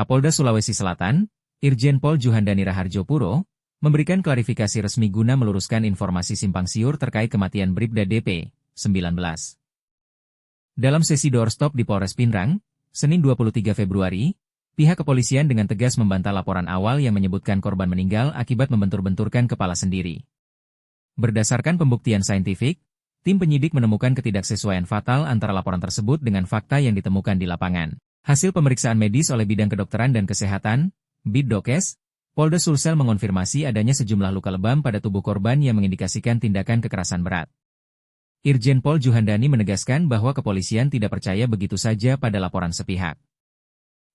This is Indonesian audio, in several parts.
Kapolda Sulawesi Selatan, Irjen Pol Juhandani Raharjo Puro, memberikan klarifikasi resmi guna meluruskan informasi simpang siur terkait kematian Bribda DP, 19. Dalam sesi doorstop di Polres Pinrang, Senin 23 Februari, pihak kepolisian dengan tegas membantah laporan awal yang menyebutkan korban meninggal akibat membentur-benturkan kepala sendiri. Berdasarkan pembuktian saintifik, tim penyidik menemukan ketidaksesuaian fatal antara laporan tersebut dengan fakta yang ditemukan di lapangan. Hasil pemeriksaan medis oleh Bidang Kedokteran dan Kesehatan, Bidokes, Polda Sulsel mengonfirmasi adanya sejumlah luka lebam pada tubuh korban yang mengindikasikan tindakan kekerasan berat. Irjen Pol Juhandani menegaskan bahwa kepolisian tidak percaya begitu saja pada laporan sepihak.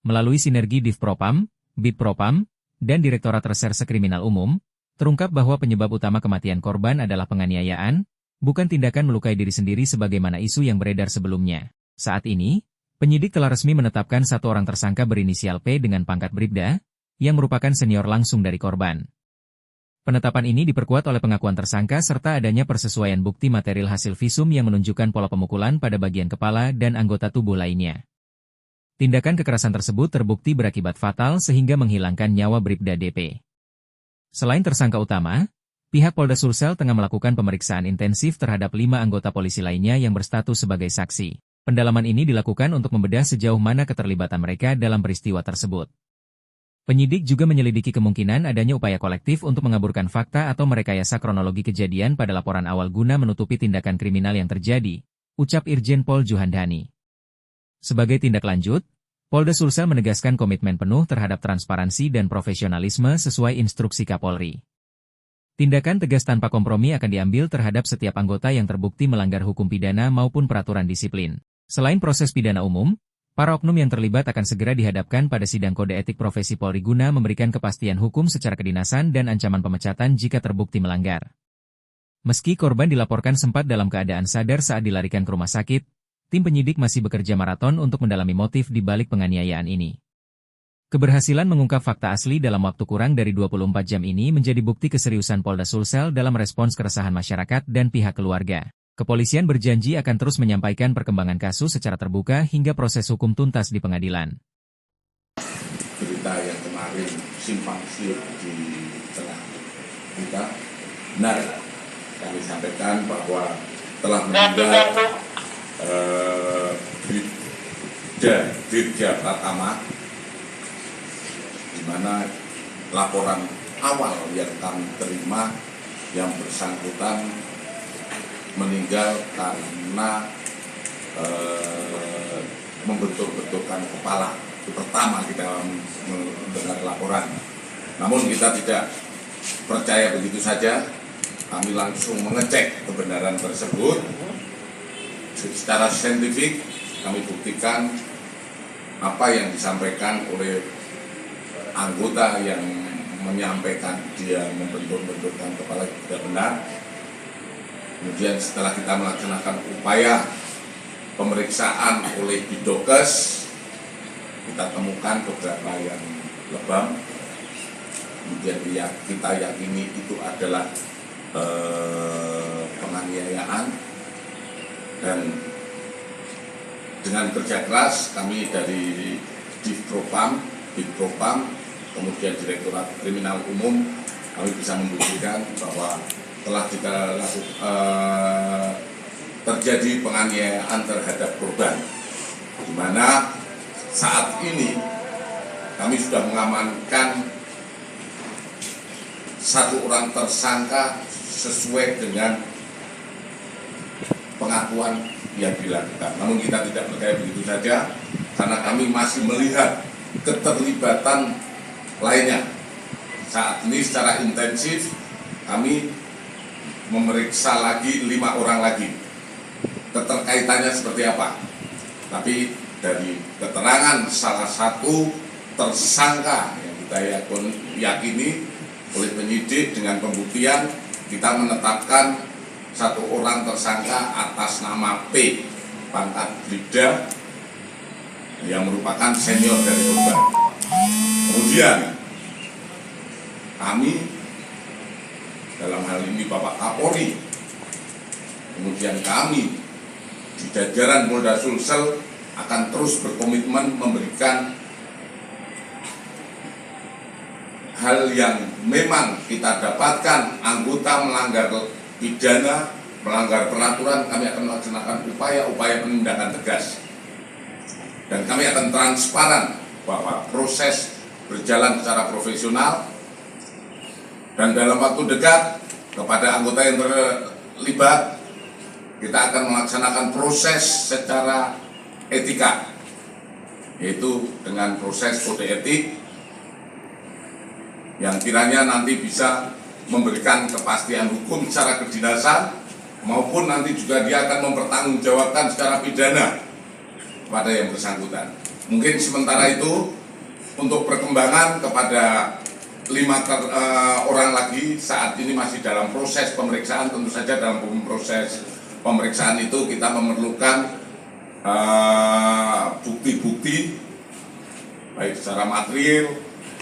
Melalui sinergi Divpropam, Bidpropam, dan Direktorat Reserse Kriminal Umum, terungkap bahwa penyebab utama kematian korban adalah penganiayaan, bukan tindakan melukai diri sendiri sebagaimana isu yang beredar sebelumnya. Saat ini, penyidik telah resmi menetapkan satu orang tersangka berinisial P dengan pangkat Bribda, yang merupakan senior langsung dari korban. Penetapan ini diperkuat oleh pengakuan tersangka serta adanya persesuaian bukti material hasil visum yang menunjukkan pola pemukulan pada bagian kepala dan anggota tubuh lainnya. Tindakan kekerasan tersebut terbukti berakibat fatal sehingga menghilangkan nyawa Bribda DP. Selain tersangka utama, pihak Polda Sulsel tengah melakukan pemeriksaan intensif terhadap 5 anggota polisi lainnya yang berstatus sebagai saksi. Pendalaman ini dilakukan untuk membedah sejauh mana keterlibatan mereka dalam peristiwa tersebut. Penyidik juga menyelidiki kemungkinan adanya upaya kolektif untuk mengaburkan fakta atau merekayasa kronologi kejadian pada laporan awal guna menutupi tindakan kriminal yang terjadi, ucap Irjen Pol Juhandani. Sebagai tindak lanjut, Polda Sulsel menegaskan komitmen penuh terhadap transparansi dan profesionalisme sesuai instruksi Kapolri. Tindakan tegas tanpa kompromi akan diambil terhadap setiap anggota yang terbukti melanggar hukum pidana maupun peraturan disiplin. Selain proses pidana umum, para oknum yang terlibat akan segera dihadapkan pada sidang kode etik profesi Polri guna memberikan kepastian hukum secara kedinasan dan ancaman pemecatan jika terbukti melanggar. Meski korban dilaporkan sempat dalam keadaan sadar saat dilarikan ke rumah sakit, tim penyidik masih bekerja maraton untuk mendalami motif di balik penganiayaan ini. Keberhasilan mengungkap fakta asli dalam waktu kurang dari 24 jam ini menjadi bukti keseriusan Polda Sulsel dalam respons keresahan masyarakat dan pihak keluarga. Kepolisian berjanji akan terus menyampaikan perkembangan kasus secara terbuka hingga proses hukum tuntas di pengadilan. Berita yang kemarin simpang siur di tengah kita, benar kami sampaikan bahwa telah meninggal Dirja Pratama, di mana laporan awal yang kami terima yang bersangkutan meninggal karena membentur-benturkan kepala. Itu pertama kita mendengar laporan. Namun kita tidak percaya begitu saja. Kami langsung mengecek kebenaran tersebut. Secara saintifik kami buktikan apa yang disampaikan oleh anggota yang menyampaikan dia membentur-benturkan kepala tidak benar. Kemudian setelah kita melaksanakan upaya pemeriksaan oleh Bidokes, kita temukan beberapa yang lebam. Kemudian kita yakini itu adalah penganiayaan. Dan dengan kerja keras kami dari Divpropam, kemudian Direktorat Kriminal Umum, kami bisa membuktikan bahwa telah terjadi penganiayaan terhadap korban, di mana saat ini kami sudah mengamankan satu orang tersangka sesuai dengan pengakuan yang dilakukan. Namun kita tidak percaya begitu saja, karena kami masih melihat keterlibatan lainnya. Saat ini secara intensif kami memeriksa lagi 5 orang lagi. Keterkaitannya seperti apa? Tapi dari keterangan salah satu tersangka yang kita yakini oleh penyidik dengan pembuktian, kita menetapkan satu orang tersangka atas nama P, pangkat Bribda, yang merupakan senior dari korban. Kemudian kami, dalam hal ini Bapak Kapolri, kemudian kami di jajaran Polda Sulsel akan terus berkomitmen memberikan hal yang memang kita dapatkan anggota melanggar pidana, melanggar peraturan, kami akan melaksanakan upaya-upaya penindakan tegas. Dan kami akan transparan bahwa proses berjalan secara profesional dan dalam waktu dekat kepada anggota yang terlibat kita akan melaksanakan proses secara etika, yaitu dengan proses kode etik yang kiranya nanti bisa memberikan kepastian hukum secara kedinasan maupun nanti juga dia akan mempertanggungjawabkan secara pidana kepada yang bersangkutan. Mungkin sementara itu untuk perkembangan kepada 5 orang lagi saat ini masih dalam proses pemeriksaan. Tentu saja dalam proses pemeriksaan itu kita memerlukan bukti-bukti baik secara material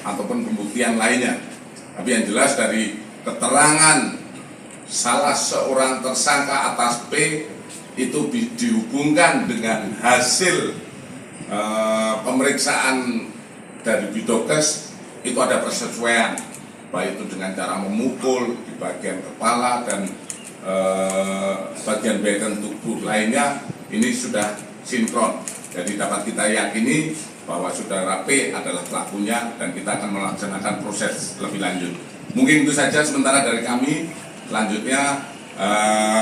ataupun pembuktian lainnya. Tapi yang jelas dari keterangan salah seorang tersangka atas P itu dihubungkan dengan hasil pemeriksaan dari Bidokes, itu ada persesuaian, baik itu dengan cara memukul di bagian kepala dan bagian tubuh lainnya, ini sudah sinkron. Jadi dapat kita yakini bahwa saudara P adalah pelakunya dan kita akan melaksanakan proses lebih lanjut. Mungkin itu saja sementara dari kami. Selanjutnya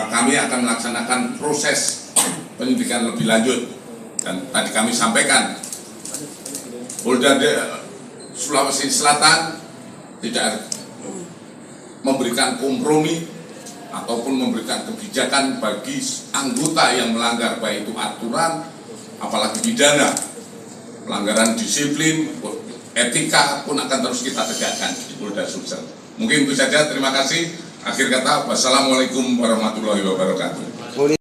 kami akan melaksanakan proses penyidikan lebih lanjut. Dan tadi kami sampaikan Polda Sulawesi Selatan tidak memberikan kompromi ataupun memberikan kebijakan bagi anggota yang melanggar, baik itu aturan apalagi pidana. Pelanggaran disiplin, etika pun akan terus kita tegakkan di Polda Sulsel. Mungkin itu saja, terima kasih. Akhir kata, wassalamualaikum warahmatullahi wabarakatuh.